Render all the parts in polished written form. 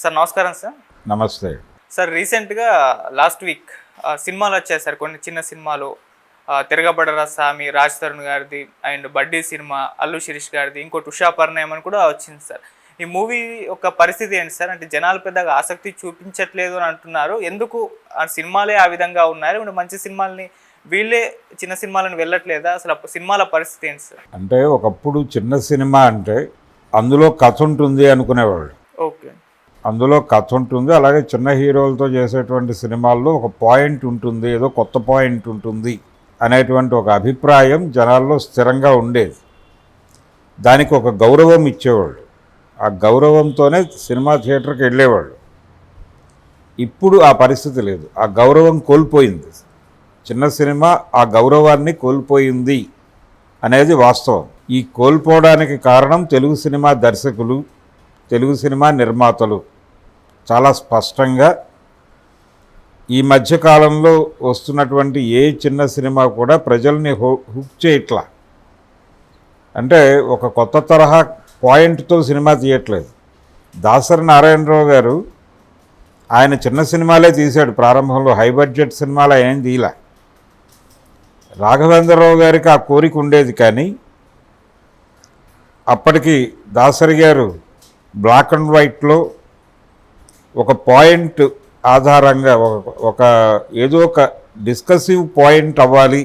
Sir నమస్కారం sir. నమస్తే sir రీసెంట్గా లాస్ట్ వీక్ సినిమాలు వచ్చాయి సార్, కొన్ని చిన్న సినిమాలు. తిరగబడరా సామి రాజ్ తరుణ్ గారిది, అండ్ బడ్డీ సినిమా అల్లు శిరీష్ గారిది, ఇంకోటి ఉషా పరిణయం అని కూడా వచ్చింది సార్. ఈ మూవీ యొక్క పరిస్థితి ఏంటి సార్? అంటే జనాలు పెద్దగా ఆసక్తి చూపించట్లేదు అని అంటున్నారు. ఎందుకు ఆ సినిమాలే ఆ విధంగా ఉన్నారు? ఇప్పుడు మంచి సినిమాలని వీళ్ళే చిన్న సినిమాలను వెళ్ళట్లేదా? అసలు సినిమాల పరిస్థితి ఏంటి సార్? అంటే ఒకప్పుడు చిన్న సినిమా అంటే అందులో కథ ఉంటుంది అనుకునేవాళ్ళు. ఓకే, అందులో కథ ఉంటుంది, అలాగే చిన్న హీరోలతో చేసేటువంటి సినిమాల్లో ఒక పాయింట్ ఉంటుంది, ఏదో కొత్త పాయింట్ ఉంటుంది అనేటువంటి ఒక అభిప్రాయం జనాల్లో స్థిరంగా ఉండేది. దానికి ఒక గౌరవం ఇచ్చేవాళ్ళు, ఆ గౌరవంతోనే సినిమా థియేటర్కి వెళ్ళేవాళ్ళు. ఇప్పుడు ఆ పరిస్థితి లేదు, ఆ గౌరవం కోల్పోయింది. చిన్న సినిమా ఆ గౌరవాన్ని కోల్పోయింది అనేది వాస్తవం. ఈ కోల్పోవడానికి కారణం తెలుగు సినిమా దర్శకులు, తెలుగు సినిమా నిర్మాతలు చాలా స్పష్టంగా ఈ మధ్యకాలంలో వస్తున్నటువంటి ఏ చిన్న సినిమా కూడా ప్రజల్ని హుక్ చేయట్లా. అంటే ఒక కొత్త తరహా పాయింట్తో సినిమా తీయట్లేదు. దాసరి నారాయణరావు గారు ఆయన చిన్న సినిమాలే తీశాడు ప్రారంభంలో, హై బడ్జెట్ సినిమాలు ఆయన ఏం తీయలే. రాఘవేంద్రరావు గారికి ఆ కోరిక ఉండేది, కానీ అప్పటికి దాసరి గారు బ్లాక్ అండ్ వైట్లో ఒక పాయింట్ ఆధారంగా ఒక ఏదో ఒక డిస్కసివ్ పాయింట్ అవ్వాలి,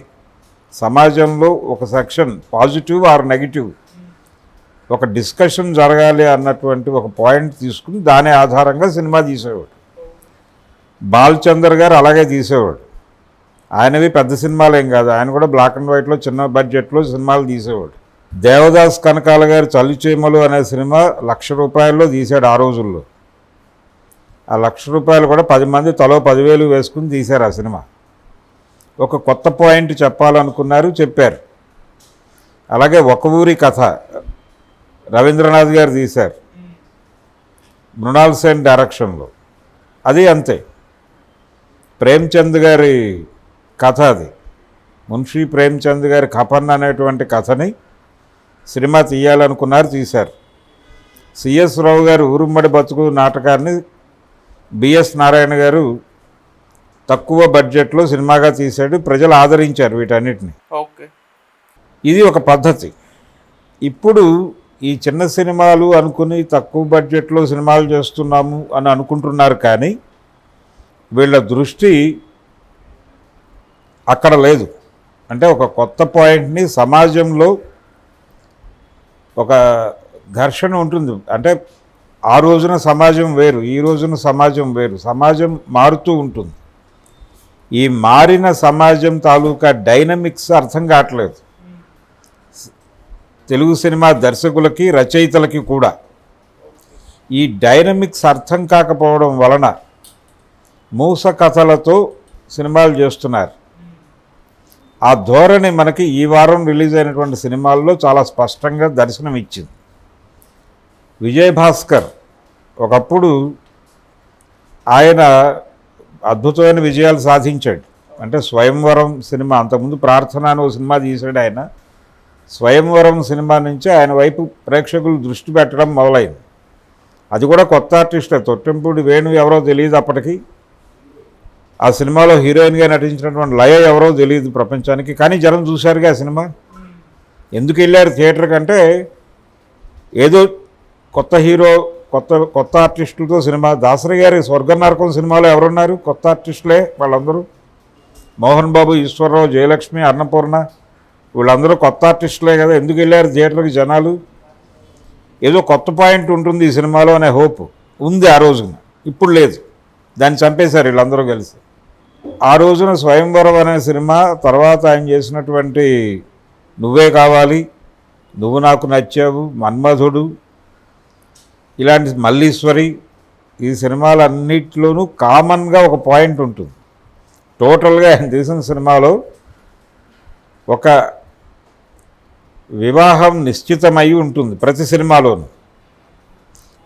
సమాజంలో ఒక సెక్షన్ పాజిటివ్ ఆర్ నెగిటివ్ ఒక డిస్కషన్ జరగాలి అన్నటువంటి ఒక పాయింట్ తీసుకుని దాని ఆధారంగా సినిమా తీసేవాడు. బాలచందర్ గారు అలాగే తీసేవాడు. ఆయనవి పెద్ద సినిమాలు ఏం కాదు, ఆయన కూడా బ్లాక్ అండ్ వైట్లో చిన్న బడ్జెట్లో సినిమాలు తీసేవాడు. దేవదాస్ కనకాల గారు చలిచేమలు అనే సినిమా ₹1,00,000 తీశాడు ఆ రోజుల్లో. ఆ ₹1,00,000 కూడా 10 మంది తలో 10,000 వేసుకుని తీశారు ఆ సినిమా. ఒక కొత్త పాయింట్ చెప్పాలనుకున్నారు, చెప్పారు. అలాగే ఒక ఊరి కథ రవీంద్రనాథ్ గారు తీశారు మృణాల్ సేన్ డైరెక్షన్లో, అది అంతే. ప్రేమ్చంద్ గారి కథ అది, మున్షీ ప్రేమ్చంద్ గారి కపన్ అనేటువంటి కథని సినిమా తీయాలనుకున్నారు, తీశారు. సిఎస్ రావు గారు ఊరుమ్మడి బతుకు నాటకాన్ని బిఎస్ నారాయణ గారు తక్కువ బడ్జెట్లో సినిమాగా తీశాడు, ప్రజలు ఆదరించారు వీటన్నిటిని. ఓకే, ఇది ఒక పద్ధతి. ఇప్పుడు ఈ చిన్న సినిమాలు అనుకుని తక్కువ బడ్జెట్లో సినిమాలు చేస్తున్నాము అని అనుకుంటున్నారు, కానీ వీళ్ళ దృష్టి అక్కడ లేదు. అంటే ఒక కొత్త పాయింట్ని, సమాజంలో ఒక ఘర్షణ ఉంటుంది. అంటే ఆ రోజున సమాజం వేరు, ఈ రోజున సమాజం వేరు, సమాజం మారుతూ ఉంటుంది. ఈ మారిన సమాజం తాలూకా డైనమిక్స్ అర్థం కావట్లేదు తెలుగు సినిమా దర్శకులకి, రచయితలకి కూడా. ఈ డైనమిక్స్ అర్థం కాకపోవడం వలన మూస కథలతో సినిమాలు చేస్తున్నారు. ఆ ధోరణి మనకి ఈ వారం రిలీజ్ అయినటువంటి సినిమాల్లో చాలా స్పష్టంగా దర్శనం ఇచ్చింది. విజయభాస్కర్ ఒకప్పుడు ఆయన అద్భుతమైన విజయాలు సాధించాడు. అంటే స్వయంవరం సినిమా, అంతకుముందు ప్రార్థన అనే సినిమా తీశాడు ఆయన. స్వయంవరం సినిమా నుంచి ఆయన వైపు ప్రేక్షకులు దృష్టి పెట్టడం మొదలైంది. అది కూడా కొత్త ఆర్టిస్టే, తొట్టెంపూడి వేణు ఎవరో తెలియదు అప్పటికి. ఆ సినిమాలో హీరోయిన్గా నటించినటువంటి లయ ఎవరో తెలియదు ప్రపంచానికి, కానీ జనం చూశారుగా ఆ సినిమా. ఎందుకు వెళ్ళారు థియేటర్ కంటే, ఏదో కొత్త హీరో, కొత్త ఆర్టిస్టులతో సినిమా. దాసరి గారి స్వర్గ నరకం సినిమాలో ఎవరున్నారు? కొత్త ఆర్టిస్టులే వాళ్ళందరూ. మోహన్ బాబు, ఈశ్వరరావు, జయలక్ష్మి, అన్నపూర్ణ, వీళ్ళందరూ కొత్త ఆర్టిస్టులే కదా. ఎందుకు వెళ్ళారు థియేటర్కి జనాలు? ఏదో కొత్త పాయింట్ ఉంటుంది ఈ సినిమాలో అనే హోప్ ఉంది ఆ రోజున, ఇప్పుడు లేదు. దాన్ని చంపేశారు వీళ్ళందరూ కలిసి. ఆ రోజున స్వయంవరం అనే సినిమా, తర్వాత ఆయన చేసినటువంటి నువ్వే కావాలి, నువ్వు నాకు నచ్చావు, మన్మధుడు, ఇలాంటి మల్లీశ్వరి, ఈ సినిమాలన్నిటిలోనూ కామన్గా ఒక పాయింట్ ఉంటుంది. టోటల్గా ఆయన తీసిన సినిమాలో ఒక వివాహం నిశ్చితమై ఉంటుంది ప్రతి సినిమాలోనూ.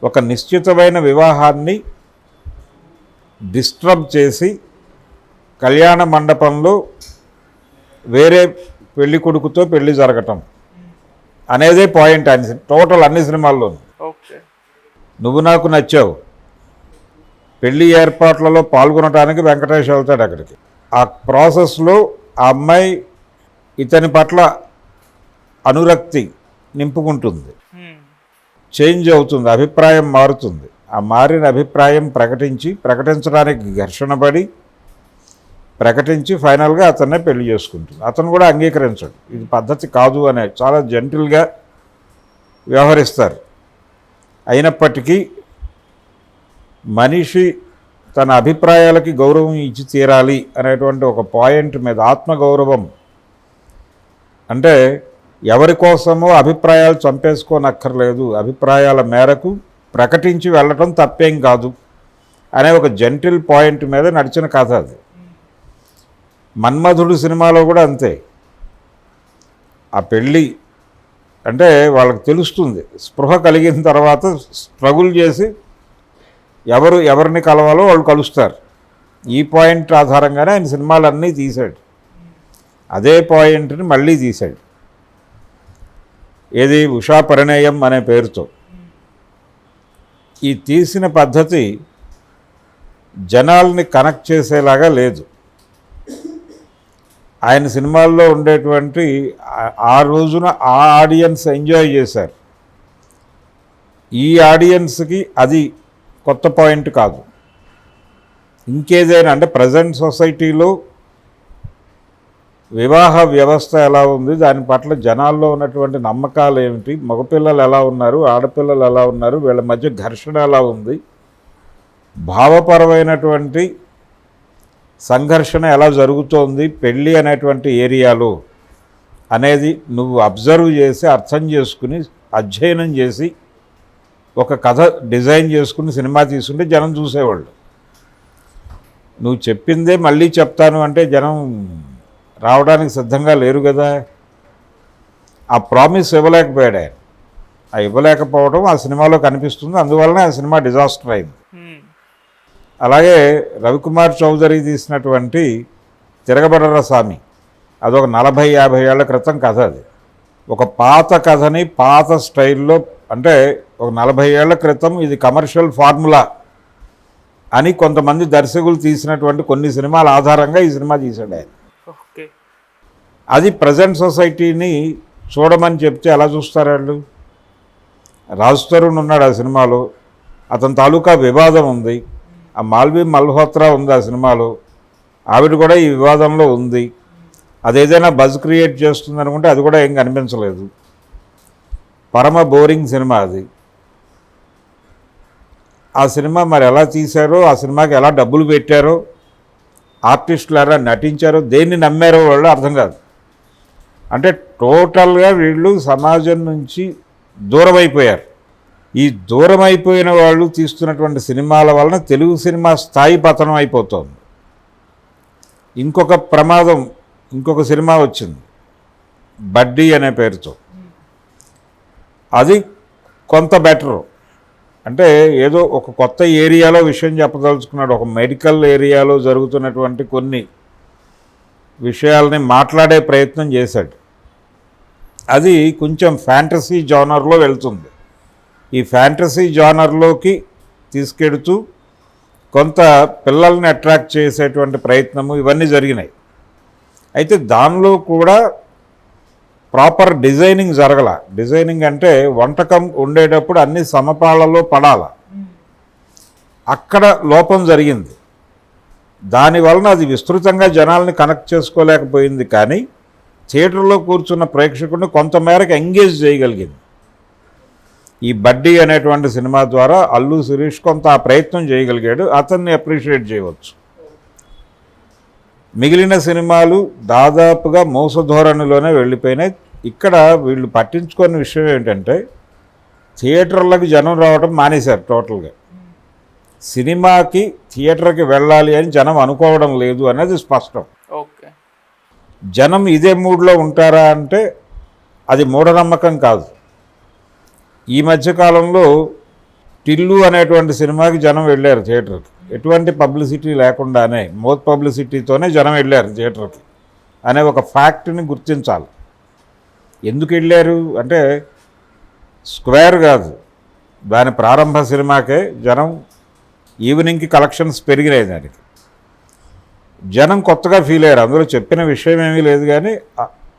ఒక నిశ్చితమైన వివాహాన్ని డిస్టర్బ్ చేసి కళ్యాణ మండపంలో వేరే పెళ్లి కొడుకుతో పెళ్లి జరగటం అనేదే పాయింట్ ఆయన టోటల్ అన్ని సినిమాల్లోనూ. ఓకే, నువ్వు నాకు నచ్చావు, పెళ్లి ఏర్పాట్లలో పాల్గొనడానికి వెంకటేష్ వెళ్తాడు అక్కడికి. ఆ ప్రాసెస్లో ఆ అమ్మాయి ఇతని పట్ల అనురక్తి నింపుకుంటుంది, చేంజ్ అవుతుంది, అభిప్రాయం మారుతుంది. ఆ మారిన అభిప్రాయం ప్రకటించడానికి ఘర్షణ పడి ప్రకటించి ఫైనల్గా అతన్నే పెళ్లి చేసుకుంటుంది. అతను కూడా అంగీకరించాడు, ఇది పద్ధతి కాదు అనే, చాలా జెంటిల్గా వ్యవహరిస్తారు. అయినప్పటికీ మనిషి తన అభిప్రాయాలకి గౌరవం ఇచ్చి తీరాలి అనేటువంటి ఒక పాయింట్ మీద, ఆత్మగౌరవం అంటే ఎవరి కోసమో అభిప్రాయాలు చంపేసుకోనక్కర్లేదు, అభిప్రాయాల మేరకు ప్రకటించి వెళ్ళటం తప్పేం కాదు అనే ఒక జెంటిల్ పాయింట్ మీద నడిచిన కథ అది. మన్మధుడు సినిమాలో కూడా అంతే. ఆ పెళ్ళి అంటే వాళ్ళకి తెలుస్తుంది, స్పృహ కలిగిన తర్వాత స్ట్రగుల్ చేసి ఎవరిని కలవాలో వాళ్ళు కలుస్తారు. ఈ పాయింట్ ఆధారంగానే ఆయన సినిమాలన్నీ తీశాడు. అదే పాయింట్ని మళ్ళీ తీశాడు, ఏది ఉషా పరిణయం అనే పేరుతో. ఈ తీసిన పద్ధతి జనాల్ని కనెక్ట్ చేసేలాగా లేదు. ఆయన సినిమాల్లో ఉండేటువంటి ఆ రోజున ఆ ఆడియన్స్ ఎంజాయ్ చేశారు. ఈ ఆడియన్స్కి అది కొత్త పాయింట్ కాదు. ఇంకేదైనా అంటే ప్రజెంట్ సొసైటీలో వివాహ వ్యవస్థ ఎలా ఉంది, దాని పట్ల జనాల్లో ఉన్నటువంటి నమ్మకాలు ఏమిటి, మగపిల్లలు ఎలా ఉన్నారు, ఆడపిల్లలు ఎలా ఉన్నారు, వీళ్ళ మధ్య ఘర్షణ ఎలా ఉంది, భావపరమైనటువంటి సంఘర్షణ ఎలా జరుగుతోంది పెళ్ళి అనేటువంటి ఏరియాలో అనేది నువ్వు అబ్జర్వ్ చేసి అర్థం చేసుకుని అధ్యయనం చేసి ఒక కథ డిజైన్ చేసుకుని సినిమా తీసుకుంటే జనం చూసేవాళ్ళు. నువ్వు చెప్పిందే మళ్ళీ చెప్తాను అంటే జనం రావడానికి సిద్ధంగా లేరు కదా. ఆ ప్రామిస్ ఇవ్వలేకపోయాడు ఆయన. ఆ ఇవ్వలేకపోవడం ఆ సినిమాలో కనిపిస్తుంది, అందువలన ఆ సినిమా డిజాస్టర్ అయింది. అలాగే రవికుమార్ చౌదరి తీసినటువంటి తిరగబడర స్వామి, అదొక 40-50 ఏళ్ల క్రితం కథ. అది ఒక పాత కథని పాత స్టైల్లో, అంటే ఒక 40 ఏళ్ల క్రితం ఇది కమర్షియల్ ఫార్ములా అని కొంతమంది దర్శకులు తీసినటువంటి కొన్ని సినిమాల ఆధారంగా ఈ సినిమా తీశాడు ఆయన. అది ప్రజెంట్ సొసైటీని చూడమని చెప్తే ఎలా చూస్తారు వాళ్ళు? రాజ్ తరుణ్ ఉన్నాడు ఆ సినిమాలో, అతని తాలూకా వివాదం ఉంది. ఆ మాల్వి మల్హోత్రా ఉంది ఆ సినిమాలో, ఆవిడ కూడా ఈ వివాదంలో ఉంది. అదేదైనా బజ్ క్రియేట్ చేస్తుంది అనుకుంటే అది కూడా ఏం కనిపించలేదు. పరమ బోరింగ్ సినిమా అది. ఆ సినిమా మరి ఎలా తీశారో, ఆ సినిమాకి ఎలా డబ్బులు పెట్టారో, ఆర్టిస్టులు ఎలా నటించారో, దేన్ని నమ్మారో వాళ్ళు అర్థం కాదు. అంటే టోటల్గా వీళ్ళు సమాజం నుంచి దూరం అయిపోయారు. ఈ దూరం అయిపోయిన వాళ్ళు తీస్తున్నటువంటి సినిమాల వలన తెలుగు సినిమా స్థాయి పతనం అయిపోతుంది. ఇంకొక ప్రమాదం, ఇంకొక సినిమా వచ్చింది బడ్డీ అనే పేరుతో. అది కొంత బెటరు, అంటే ఏదో ఒక కొత్త ఏరియాలో విషయం చెప్పదలుచుకున్నాడు. ఒక మెడికల్ ఏరియాలో జరుగుతున్నటువంటి కొన్ని విషయాలని మాట్లాడే ప్రయత్నం చేశాడు. అది కొంచెం ఫ్యాంటసీ జానర్లో వెళ్తుంది. ఈ ఫ్యాంటసీ జానర్లోకి తీసుకెడుతూ కొంత పిల్లల్ని అట్రాక్ట్ చేసేటువంటి ప్రయత్నము ఇవన్నీ జరిగినాయి. అయితే దానిలో కూడా ప్రాపర్ డిజైనింగ్ జరగల. డిజైనింగ్ అంటే వంటకం ఉండేటప్పుడు అన్ని సమపాళ్లలో పడాల, అక్కడ లోపం జరిగింది. దానివలన అది విస్తృతంగా జనాల్ని కనెక్ట్ చేసుకోలేకపోయింది, కానీ థియేటర్లో కూర్చున్న ప్రేక్షకుడిని కొంతమేరకు ఎంగేజ్ చేయగలిగింది. ఈ బడ్డీ అనేటువంటి సినిమా ద్వారా అల్లు శిరీష్ కొంత ఆ ప్రయత్నం చేయగలిగాడు, అతన్ని అప్రిషియేట్ చేయవచ్చు. మిగిలిన సినిమాలు దాదాపుగా మోసధోరణిలోనే వెళ్ళిపోయినాయి. ఇక్కడ వీళ్ళు పట్టించుకున్న విషయం ఏంటంటే థియేటర్లకు జనం రావడం మానేశారు టోటల్గా. సినిమాకి థియేటర్కి వెళ్ళాలి అని జనం అనుకోవడం లేదు అనేది స్పష్టం. జనం ఇదే మూడ్లో ఉంటారా అంటే అది మూఢనమ్మకం కాదు. ఈ మధ్యకాలంలో టిల్లు అనేటువంటి సినిమాకి జనం వెళ్ళారు థియేటర్కి, ఎటువంటి పబ్లిసిటీ లేకుండానే, మోత్ పబ్లిసిటీతోనే జనం వెళ్ళారు థియేటర్కి అనే ఒక ఫ్యాక్ట్ని గుర్తించాలి. ఎందుకు వెళ్ళారు అంటే స్క్వేర్ కాదు, దాని ప్రారంభ సినిమాకే జనం ఈవినింగ్కి కలెక్షన్స్ పెరిగినాయి దానికి. జనం కొత్తగా ఫీల్ అయ్యారు. అందులో చెప్పిన విషయం ఏమీ లేదు, కానీ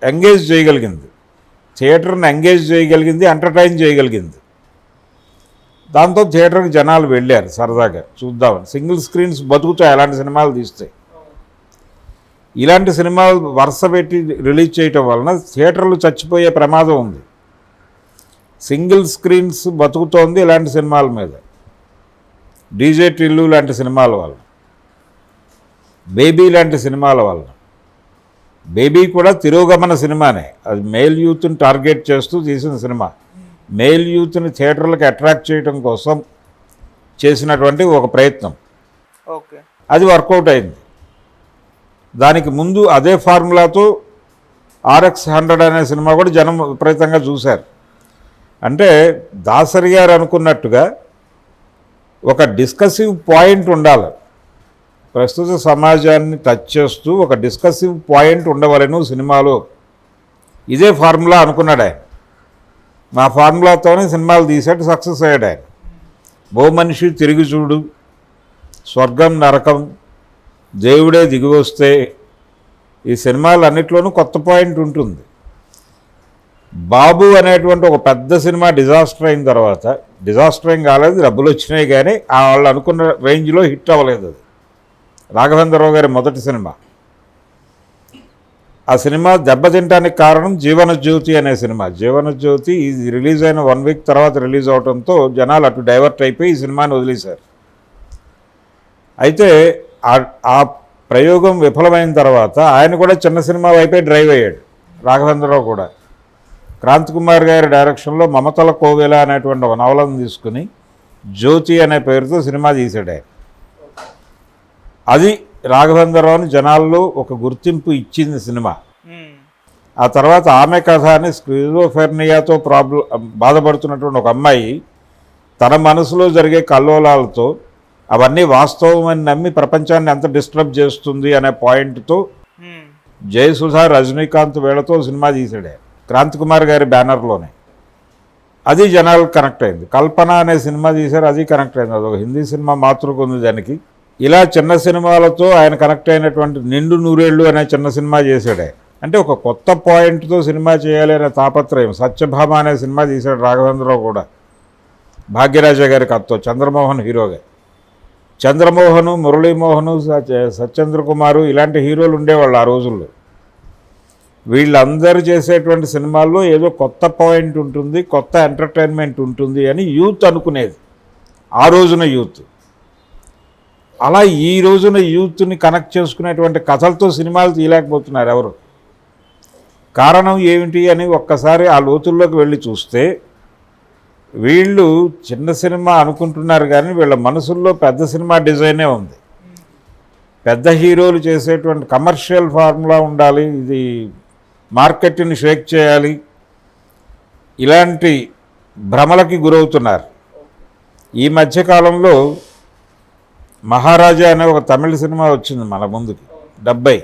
ఎంగేజ్ చేయగలిగింది, థియేటర్ని ఎంగేజ్ చేయగలిగింది, ఎంటర్టైన్ చేయగలిగింది. దాంతో థియేటర్కి జనాలు వెళ్ళారు సరదాగా చూద్దామని. సింగిల్ స్క్రీన్స్ బతుకుతాయి అలాంటి సినిమాలు తీస్తే. ఇలాంటి సినిమాలు వరుస పెట్టి రిలీజ్ చేయటం వలన థియేటర్లు చచ్చిపోయే ప్రమాదం ఉంది. సింగిల్ స్క్రీన్స్ బతుకుతోంది ఇలాంటి సినిమాల మీద. డీజే టిల్లు లాంటి సినిమాల వల్ల, బేబీ లాంటి సినిమాల వల్ల. బేబీ కూడా తిరోగమన సినిమానే, అది మేల్ యూత్ని టార్గెట్ చేస్తూ తీసిన సినిమా. మేల్ యూత్ని థియేటర్లకు అట్రాక్ట్ చేయడం కోసం చేసినటువంటి ఒక ప్రయత్నం. ఓకే, అది వర్కౌట్ అయింది. దానికి ముందు అదే ఫార్ములాతో RX-100 అనే సినిమా కూడా జనం విపరీతంగా చూశారు. అంటే దాసరి గారు అనుకున్నట్టుగా ఒక డిస్కసివ్ పాయింట్ ఉండాలి, ప్రస్తుత సమాజాన్ని టచ్ చేస్తూ ఒక డిస్కసివ్ పాయింట్ ఉండవలను సినిమాలో. ఇదే ఫార్ములా అనుకున్నాడు ఆయన. మా ఫార్ములాతోనే సినిమాలు తీసాడు, సక్సెస్ అయ్యాడు ఆయన. ఓ మనిషి తిరిగి చూడు, స్వర్గం నరకం, దేవుడే దిగి వస్తే, ఈ సినిమాలన్నిట్లోనూ కొత్త పాయింట్ ఉంటుంది. బాబు అనేటువంటి ఒక పెద్ద సినిమా డిజాస్టర్ అయిన తర్వాత, డిజాస్టర్ ఏం కాలేదు, డబ్బులు వచ్చినాయి, కానీ వాళ్ళు అనుకున్న రేంజ్లో హిట్ అవ్వలేదు. అది రాఘవేంద్రరావు గారి మొదటి సినిమా. ఆ సినిమా దెబ్బతింటానికి కారణం జీవనజ్యోతి అనే సినిమా. జీవనజ్యోతి ఇది రిలీజ్ అయిన 1 వీక్ తర్వాత రిలీజ్ అవడంతో జనాలు అటు డైవర్ట్ అయిపోయి ఈ సినిమాని వదిలేశారు. అయితే ఆ ప్రయోగం విఫలమైన తర్వాత ఆయన కూడా చిన్న సినిమా వైపే డ్రైవ్ అయ్యాడు. రాఘవేంద్రరావు కూడా క్రాంతి కుమార్ గారి డైరెక్షన్లో మమతల కోవెల అనేటువంటి ఒక నవలను తీసుకుని జ్యోతి అనే పేరుతో సినిమా తీశాడు ఆయన. అది రాఘవేంద్రరావుని జనాల్లో ఒక గుర్తింపు ఇచ్చింది సినిమా. ఆ తర్వాత ఆమె కథ అని స్క్రిజోఫెర్నియాతో బాధపడుతున్నటువంటి ఒక అమ్మాయి తన మనసులో జరిగే కల్లోలాలతో అవన్నీ వాస్తవమని నమ్మి ప్రపంచాన్ని ఎంత డిస్టర్బ్ చేస్తుంది అనే పాయింట్తో జయసుధా, రజనీకాంత్ వీళ్ళతో సినిమా తీసాడే క్రాంతి కుమార్ గారి బ్యానర్లోనే. అది జనాలకు కనెక్ట్ అయింది. కల్పన అనే సినిమా తీశారు, అది కనెక్ట్ అయింది. అదొక హిందీ సినిమా మాతృక ఉంది దానికి. ఇలా చిన్న సినిమాలతో ఆయన కనెక్ట్ అయినటువంటి నిండు నూరేళ్ళు అనే చిన్న సినిమా చేశాడే. అంటే ఒక కొత్త పాయింట్తో సినిమా చేయాలి అనే తాపత్రయం. సత్యభామ అనే సినిమా తీశాడు రాఘవేంద్రరావు కూడా, భాగ్యరాజ గారి కథతో, చంద్రమోహన్ హీరోగా. చంద్రమోహను, మురళీమోహను, సత్యేంద్ర కుమారు ఇలాంటి హీరోలు ఉండేవాళ్ళు ఆ రోజుల్లో. వీళ్ళందరూ చేసేటువంటి సినిమాల్లో ఏదో కొత్త పాయింట్ ఉంటుంది, కొత్త ఎంటర్టైన్మెంట్ ఉంటుంది అని యూత్ అనుకునేది ఆ రోజున యూత్. అలా ఈ రోజున యూత్ని కనెక్ట్ చేసుకునేటువంటి కథలతో సినిమాలు తీయలేకపోతున్నారు ఎవరు. కారణం ఏమిటి అని ఒక్కసారి ఆ లోతుల్లోకి వెళ్ళి చూస్తే వీళ్ళు చిన్న సినిమా అనుకుంటున్నారు, కానీ వీళ్ళ మనసుల్లో పెద్ద సినిమా డిజైనే ఉంది. పెద్ద హీరోలు చేసేటువంటి కమర్షియల్ ఫార్ములా ఉండాలి, ఇది మార్కెట్ని షేక్ చేయాలి, ఇలాంటి భ్రమలకి గురవుతున్నారు. ఈ మధ్యకాలంలో మహారాజా అనే ఒక తమిళ సినిమా వచ్చింది మన ముందుకి, 70,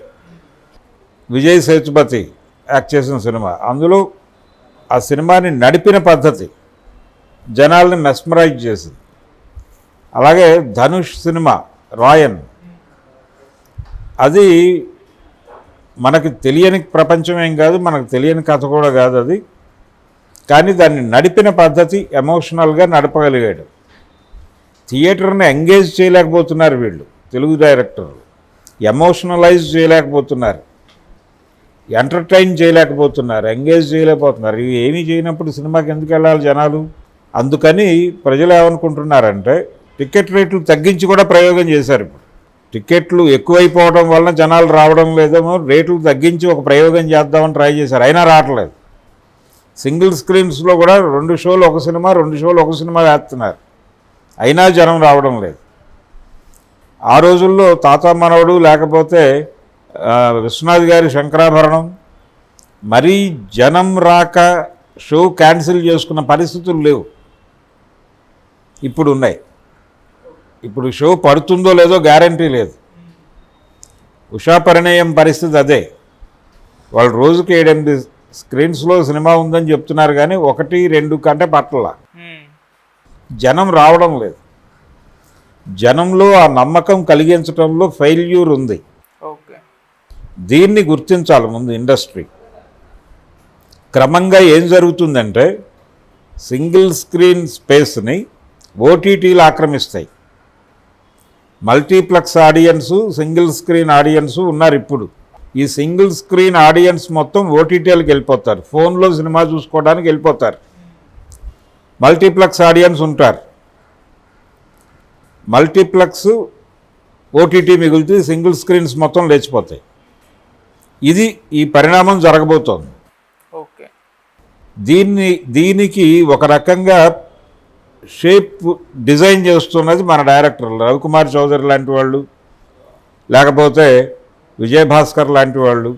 విజయ్ సేతుపతి యాక్ట్ చేసిన సినిమా. అందులో ఆ సినిమాని నడిపిన పద్ధతి జనాల్ని మెస్మరైజ్ చేసింది. అలాగే ధనుష్ సినిమా రాయన్, అది మనకి తెలియని ప్రపంచం ఏం కాదు, మనకు తెలియని కథ కూడా కాదు అది, కానీ దాన్ని నడిపిన పద్ధతి ఎమోషనల్గా నడపగలిగాడు. థియేటర్ని ఎంగేజ్ చేయలేకపోతున్నారు వీళ్ళు తెలుగు డైరెక్టర్లు, ఎమోషనలైజ్ చేయలేకపోతున్నారు, ఎంటర్టైన్ చేయలేకపోతున్నారు, ఎంగేజ్ చేయలేకపోతున్నారు. ఇవి ఏమీ చేయనప్పుడు సినిమాకి ఎందుకు వెళ్ళాలి జనాలు? అందుకని ప్రజలు ఏమనుకుంటున్నారంటే టికెట్ రేట్లు తగ్గించి కూడా ప్రయోగం చేశారు. ఇప్పుడు టికెట్లు ఎక్కువైపోవడం వలన జనాలు రావడం లేదేమో, రేట్లు తగ్గించి ఒక ప్రయోగం చేద్దామని ట్రై చేశారు, అయినా రావట్లేదు. సింగిల్ స్క్రీన్స్లో కూడా 2 షోలు ఒక సినిమా, 2 షోలు ఒక సినిమా వేస్తున్నారు, అయినా జనం రావడం లేదు. ఆ రోజుల్లో తాత మనవడు లేకపోతే విశ్వనాథ్ గారి శంకరాభరణం, మరీ జనం రాక షో క్యాన్సిల్ చేసుకున్న పరిస్థితులు లేవు, ఇప్పుడు ఉన్నాయి. ఇప్పుడు షో పడుతుందో లేదో గ్యారంటీ లేదు. ఉషా పరిణయం పరిస్థితి అదే. వాళ్ళు రోజుకి 7-8 స్క్రీన్స్లో సినిమా ఉందని చెప్తున్నారు, కానీ 1-2 కంటే పట్టల, జనం రావడం లేదు. జనంలో ఆ నమ్మకం కలిగించడంలో ఫెయిల్యూర్ ఉంది. ఓకే. దీన్ని గుర్తించాలి ముందు ఇండస్ట్రీ. క్రమంగా ఏం జరుగుతుందంటే సింగిల్ స్క్రీన్ స్పేస్ని ఓటీటీలు ఆక్రమిస్తాయి. Multiplex audience, single screen audience ఉన్నారు. ఇప్పుడు ఈ సింగిల్ స్క్రీన్ ఆడియన్స్ మొత్తం ఓటీటీలకు వెళ్ళిపోతారు, ఫోన్లో సినిమా చూసుకోవడానికి వెళ్ళిపోతారు. మల్టీప్లెక్స్ ఆడియన్స్ ఉంటారు. మల్టీప్లెక్స్ ఓటీటీ మిగులుతుంది, సింగిల్ స్క్రీన్స్ మొత్తం లేచిపోతాయి. ఇది ఈ పరిణామం జరగబోతోంది. ఓకే. దీనికి ఒక రకంగా షేప్ డిజైన్ చేస్తున్నది మన డైరెక్టర్లు, రవికుమార్ చౌదరి లాంటి వాళ్ళు, లేకపోతే విజయభాస్కర్ లాంటి వాళ్ళు.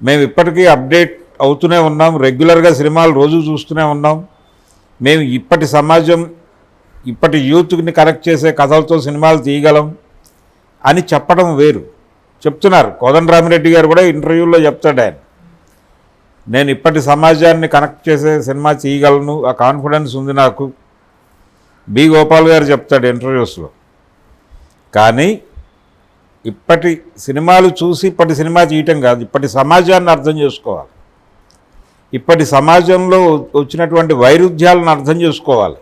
మేము ఇప్పటికీ అప్డేట్ అవుతూనే ఉన్నాం, రెగ్యులర్గా సినిమాలు రోజు చూస్తూనే ఉన్నాం. మేము ఇప్పటి సమాజం, ఇప్పటి యూత్ని కనెక్ట్ చేసే కథలతో సినిమాలు తీయగలం అని చెప్పడం వేరు. చెప్తున్నారు కోదండరామిరెడ్డి గారు కూడా ఇంటర్వ్యూల్లో చెప్తాడు ఆయన, నేను ఇప్పటి సమాజాన్ని కనెక్ట్ చేసే సినిమా తీయగలను, ఆ కాన్ఫిడెన్స్ ఉంది నాకు. బి గోపాల్ గారు చెప్తాడు ఇంటర్వ్యూస్లో. కానీ ఇప్పటి సినిమాలు చూసి ఇప్పటి సినిమా తీయటం కాదు, ఇప్పటి సమాజాన్ని అర్థం చేసుకోవాలి. ఇప్పటి సమాజంలో వచ్చినటువంటి వైరుధ్యాలను అర్థం చేసుకోవాలి.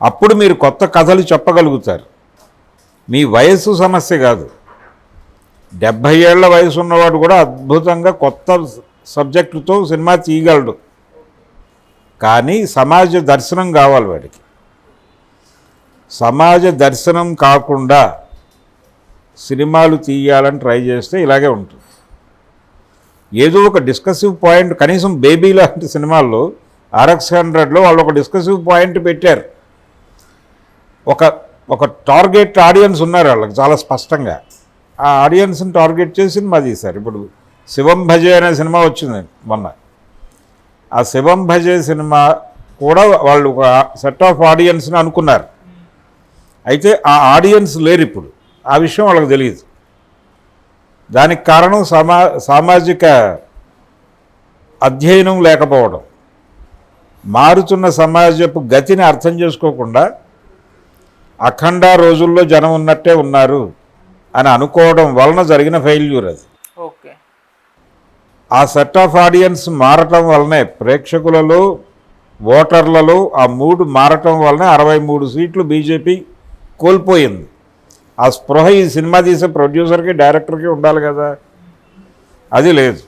అప్పుడు మీరు కొత్త కథలు చెప్పగలుగుతారు. మీ వయస్సు సమస్య కాదు. 70 ఏళ్ల వయసు ఉన్నవాడు కూడా అద్భుతంగా కొత్త సబ్జెక్టుతో సినిమా తీయగలడు. కానీ సమాజ దర్శనం కావాలి వాడికి. సమాజ దర్శనం కాకుండా సినిమాలు తీయాలని ట్రై చేస్తే ఇలాగే ఉంటుంది. ఏదో ఒక డిస్కసివ్ పాయింట్, కనీసం బేబీ లాంటి సినిమాల్లో RX 100లో వాళ్ళు ఒక డిస్కసివ్ పాయింట్ పెట్టారు. ఒక టార్గెట్ ఆడియన్స్ ఉన్నారు వాళ్ళకి చాలా స్పష్టంగా. ఆ ఆడియన్స్ని టార్గెట్ చేసి సినిమా తీశారు. ఇప్పుడు శివం భజే అనే సినిమా వచ్చింది మొన్న. ఆ శివం భజే సినిమా కూడా వాళ్ళు ఒక సెట్ ఆఫ్ ఆడియన్స్ని అనుకున్నారు. అయితే ఆ ఆడియన్స్ లేరు ఇప్పుడు. ఆ విషయం వాళ్ళకి తెలియదు. దానికి కారణం సామాజిక అధ్యయనం లేకపోవడం. మారుతున్న సమాజపు గతిని అర్థం చేసుకోకుండా అఖండ రోజుల్లో జనం ఉన్నట్టే ఉన్నారు అని అనుకోవడం వలన జరిగిన ఫెయిల్యూర్ అది. ఓకే. ఆ సెట్ ఆఫ్ ఆడియన్స్ మారటం వల్లనే, ప్రేక్షకులలో ఓటర్లలో ఆ మూడు మారటం వల్లనే 63 సీట్లు బీజేపీ కోల్పోయింది. ఆ స్పృహ ఈ సినిమా తీసే ప్రొడ్యూసర్కి, డైరెక్టర్కి ఉండాలి కదా, అది లేదు.